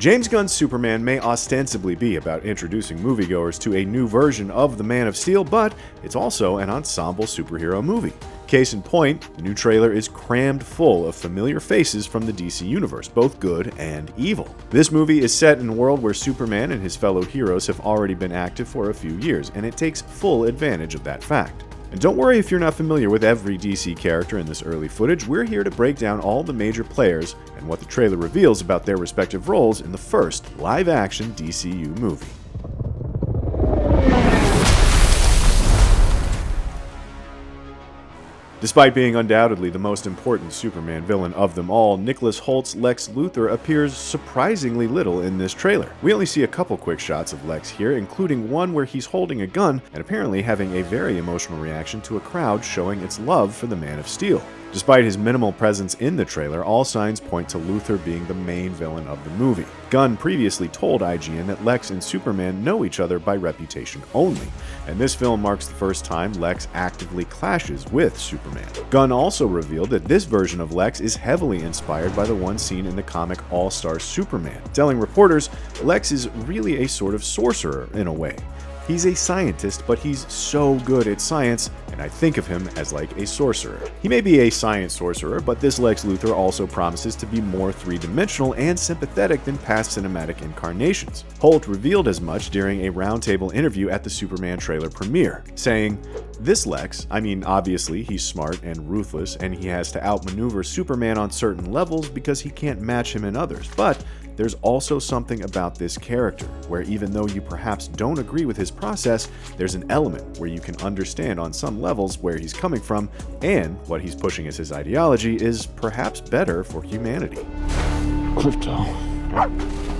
James Gunn's Superman may ostensibly be about introducing moviegoers to a new version of the Man of Steel, but it's also an ensemble superhero movie. Case in point, the new trailer is crammed full of familiar faces from the DC universe, both good and evil. This movie is set in a world where Superman and his fellow heroes have already been active for a few years, and it takes full advantage of that fact. And don't worry if you're not familiar with every DC character in this early footage, we're here to break down all the major players and what the trailer reveals about their respective roles in the first live-action DCU movie. Despite being undoubtedly the most important Superman villain of them all, Nicholas Hoult's Lex Luther appears surprisingly little in this trailer. We only see a couple quick shots of Lex here, including one where he's holding a gun and apparently having a very emotional reaction to a crowd showing its love for the Man of Steel. Despite his minimal presence in the trailer, all signs point to Luthor being the main villain of the movie. Gunn previously told IGN that Lex and Superman know each other by reputation only, and this film marks the first time Lex actively clashes with Superman. Gunn also revealed that this version of Lex is heavily inspired by the one seen in the comic All-Star Superman, telling reporters Lex is really a sort of sorcerer in a way. He's a scientist, but he's so good at science, and I think of him as like a sorcerer. He may be a science sorcerer, but this Lex Luthor also promises to be more three-dimensional and sympathetic than past cinematic incarnations. Hoult revealed as much during a roundtable interview at the Superman trailer premiere, saying, "This Lex, I mean obviously he's smart and ruthless, and he has to outmaneuver Superman on certain levels because he can't match him in others, but there's also something about this character, where even though you perhaps don't agree with his process, there's an element where you can understand on some levels where he's coming from, and what he's pushing as his ideology is perhaps better for humanity." Krypto.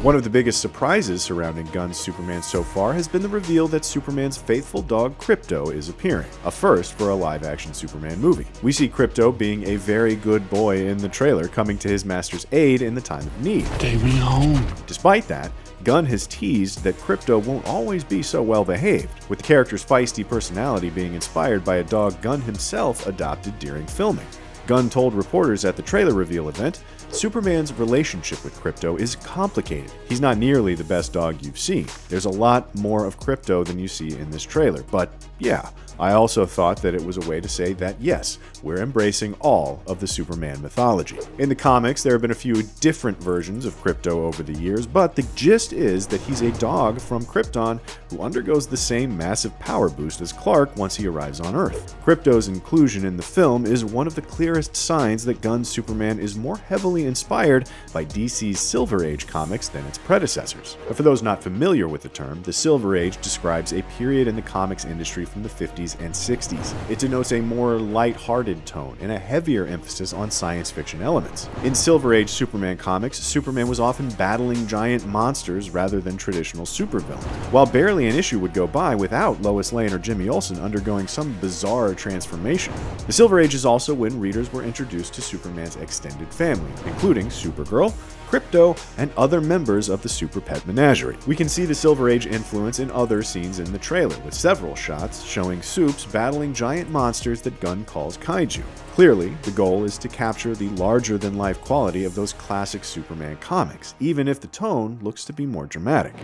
One of the biggest surprises surrounding Gunn's Superman so far has been the reveal that Superman's faithful dog Krypto is appearing, a first for a live-action Superman movie. We see Krypto being a very good boy in the trailer, coming to his master's aid in the time of need. Take me home. Despite that, Gunn has teased that Krypto won't always be so well behaved, with the character's feisty personality being inspired by a dog Gunn himself adopted during filming. Gunn told reporters at the trailer reveal event, Superman's relationship with Krypto is complicated. He's not nearly the best dog you've seen. There's a lot more of Krypto than you see in this trailer, but yeah, I also thought that it was a way to say that yes, we're embracing all of the Superman mythology. In the comics, there have been a few different versions of Krypto over the years, but the gist is that he's a dog from Krypton who undergoes the same massive power boost as Clark once he arrives on Earth. Krypto's inclusion in the film is one of the clearest signs that Gunn's Superman is more heavily inspired by DC's Silver Age comics than its predecessors. But for those not familiar with the term, the Silver Age describes a period in the comics industry from the 50s and 60s. It denotes a more light-hearted tone and a heavier emphasis on science fiction elements. In Silver Age Superman comics, Superman was often battling giant monsters rather than traditional supervillains, while barely an issue would go by without Lois Lane or Jimmy Olsen undergoing some bizarre transformation. The Silver Age is also when readers were introduced to Superman's extended family, including Supergirl, Krypto, and other members of the Super Pet Menagerie. We can see the Silver Age influence in other scenes in the trailer, with several shots showing Supes battling giant monsters that Gunn calls kaiju. Clearly, the goal is to capture the larger-than-life quality of those classic Superman comics, even if the tone looks to be more dramatic.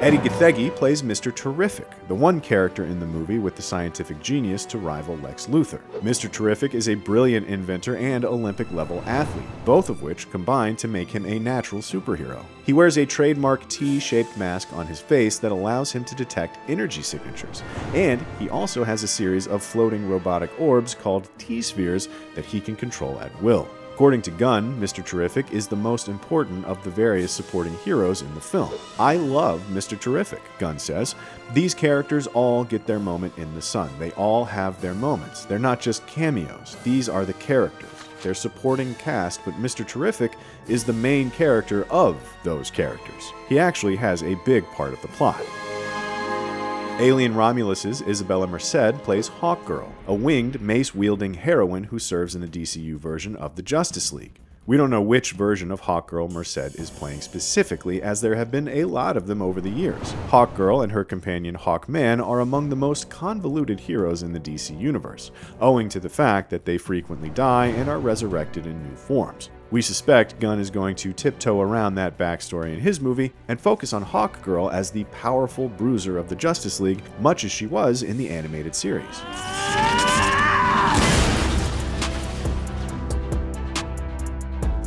Eddie Gathegi plays Mr. Terrific, the one character in the movie with the scientific genius to rival Lex Luthor. Mr. Terrific is a brilliant inventor and Olympic-level athlete, both of which combine to make him a natural superhero. He wears a trademark T-shaped mask on his face that allows him to detect energy signatures, and he also has a series of floating robotic orbs called T-spheres that he can control at will. According to Gunn, Mr. Terrific is the most important of the various supporting heroes in the film. "I love Mr. Terrific," Gunn says. "These characters all get their moment in the sun. They all have their moments. They're not just cameos. These are the characters. They're supporting cast, but Mr. Terrific is the main character of those characters. He actually has a big part of the plot." Alien Romulus's Isabela Merced plays Hawkgirl, a winged, mace-wielding heroine who serves in the DCU version of the Justice League. We don't know which version of Hawkgirl Merced is playing specifically, as there have been a lot of them over the years. Hawkgirl and her companion Hawkman are among the most convoluted heroes in the DC universe, owing to the fact that they frequently die and are resurrected in new forms. We suspect Gunn is going to tiptoe around that backstory in his movie and focus on Hawkgirl as the powerful bruiser of the Justice League, much as she was in the animated series.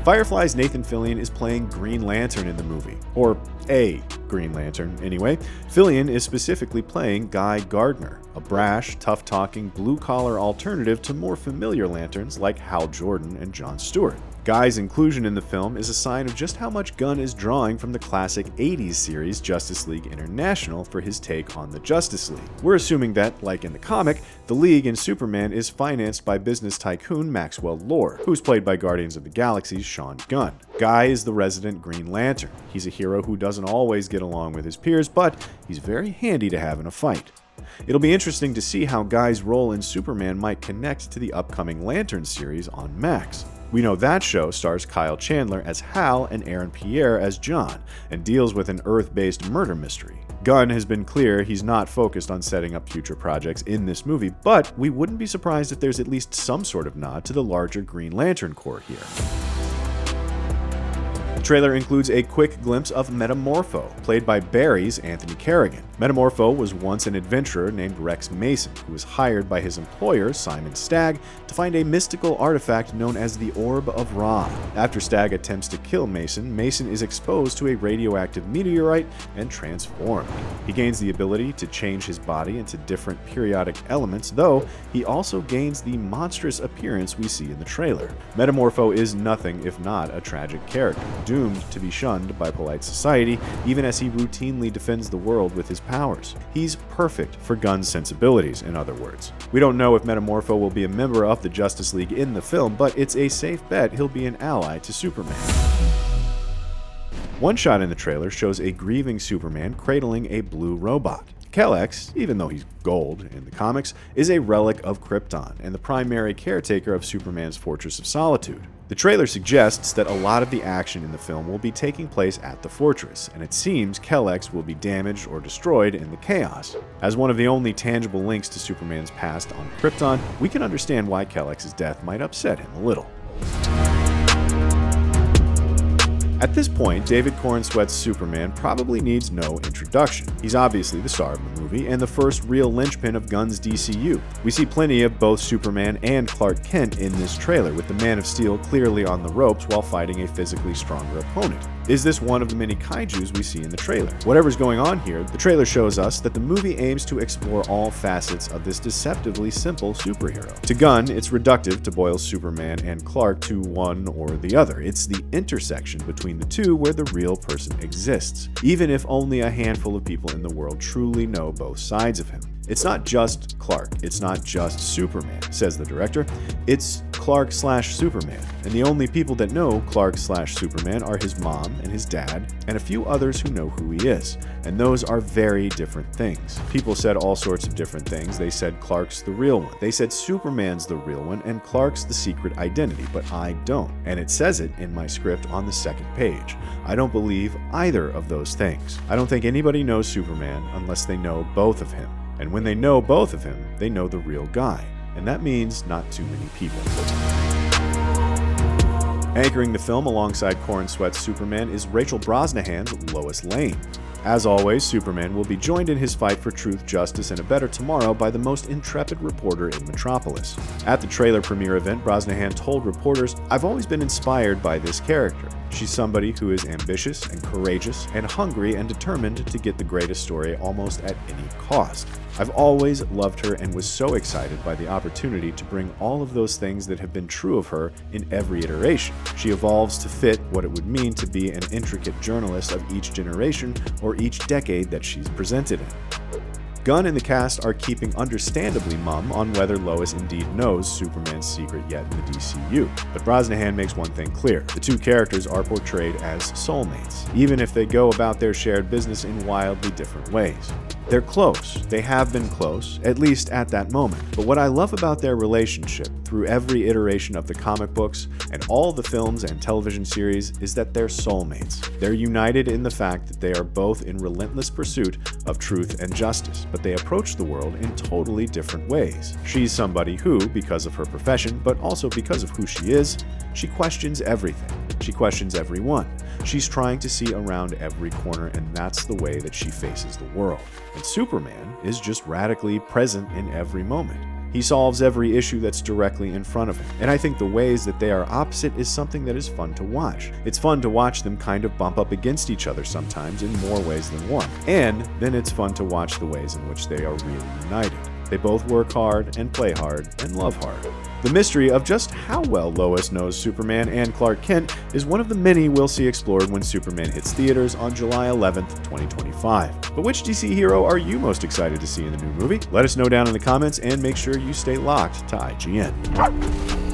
Firefly's Nathan Fillion is playing Green Lantern in the movie, or a Green Lantern, anyway. Fillion is specifically playing Guy Gardner, a brash, tough-talking, blue-collar alternative to more familiar Lanterns like Hal Jordan and Jon Stewart. Guy's inclusion in the film is a sign of just how much Gunn is drawing from the classic 80s series Justice League International for his take on the Justice League. We're assuming that, like in the comic, the League in Superman is financed by business tycoon Maxwell Lord, who's played by Guardians of the Galaxy's Sean Gunn. Guy is the resident Green Lantern. He's a hero who doesn't always get along with his peers, but he's very handy to have in a fight. It'll be interesting to see how Guy's role in Superman might connect to the upcoming Lantern series on Max. We know that show stars Kyle Chandler as Hal and Aaron Pierre as John, and deals with an Earth-based murder mystery. Gunn has been clear he's not focused on setting up future projects in this movie, but we wouldn't be surprised if there's at least some sort of nod to the larger Green Lantern Corps here. The trailer includes a quick glimpse of Metamorpho, played by Barry's Anthony Carrigan. Metamorpho was once an adventurer named Rex Mason, who was hired by his employer, Simon Stagg, to find a mystical artifact known as the Orb of Ra. After Stagg attempts to kill Mason, Mason is exposed to a radioactive meteorite and transformed. He gains the ability to change his body into different periodic elements, though he also gains the monstrous appearance we see in the trailer. Metamorpho is nothing if not a tragic character, doomed to be shunned by polite society, even as he routinely defends the world with his powers. He's perfect for Gunn's sensibilities, in other words. We don't know if Metamorpho will be a member of the Justice League in the film, but it's a safe bet he'll be an ally to Superman. One shot in the trailer shows a grieving Superman cradling a blue robot. Kelex, even though he's gold in the comics, is a relic of Krypton and the primary caretaker of Superman's Fortress of Solitude. The trailer suggests that a lot of the action in the film will be taking place at the fortress, and it seems Kelex will be damaged or destroyed in the chaos. As one of the only tangible links to Superman's past on Krypton, we can understand why Kelex's death might upset him a little. At this point, David Corenswet's Superman probably needs no introduction. He's obviously the star of the movie and the first real linchpin of Gunn's DCU. We see plenty of both Superman and Clark Kent in this trailer, with the Man of Steel clearly on the ropes while fighting a physically stronger opponent. Is this one of the many kaijus we see in the trailer? Whatever's going on here, the trailer shows us that the movie aims to explore all facets of this deceptively simple superhero. To Gunn, it's reductive to boil Superman and Clark to one or the other. It's the intersection between the two where the real person exists, even if only a handful of people in the world truly know both sides of him. It's not just Clark, it's not just Superman, says the director. It's Clark/Superman, and the only people that know Clark/Superman are his mom and his dad, and a few others who know who he is, and those are very different things. People said all sorts of different things. They said Clark's the real one. They said Superman's the real one, and Clark's the secret identity, but I don't. And it says it in my script on the second page. I don't believe either of those things. I don't think anybody knows Superman unless they know both of him. And when they know both of him, they know the real guy. And that means not too many people. Anchoring the film alongside Corenswet's Superman is Rachel Brosnahan's Lois Lane. As always, Superman will be joined in his fight for truth, justice, and a better tomorrow by the most intrepid reporter in Metropolis. At the trailer premiere event, Brosnahan told reporters, "I've always been inspired by this character. She's somebody who is ambitious and courageous and hungry and determined to get the greatest story almost at any cost. I've always loved her and was so excited by the opportunity to bring all of those things that have been true of her in every iteration. She evolves to fit what it would mean to be an intricate journalist of each generation or each decade that she's presented in." Gunn and the cast are keeping understandably mum on whether Lois indeed knows Superman's secret yet in the DCU. But Brosnahan makes one thing clear: the two characters are portrayed as soulmates, even if they go about their shared business in wildly different ways. They're close. They have been close, at least at that moment. But what I love about their relationship, through every iteration of the comic books and all the films and television series, is that they're soulmates. They're united in the fact that they are both in relentless pursuit of truth and justice, but they approach the world in totally different ways. She's somebody who, because of her profession, but also because of who she is, she questions everything. She questions everyone. She's trying to see around every corner, and that's the way that she faces the world. And Superman is just radically present in every moment. He solves every issue that's directly in front of him. And I think the ways that they are opposite is something that is fun to watch. It's fun to watch them kind of bump up against each other sometimes in more ways than one. And then it's fun to watch the ways in which they are really united. They both work hard and play hard and love hard. The mystery of just how well Lois knows Superman and Clark Kent is one of the many we'll see explored when Superman hits theaters on July 11th, 2025. But which DC hero are you most excited to see in the new movie? Let us know down in the comments and make sure you stay locked to IGN.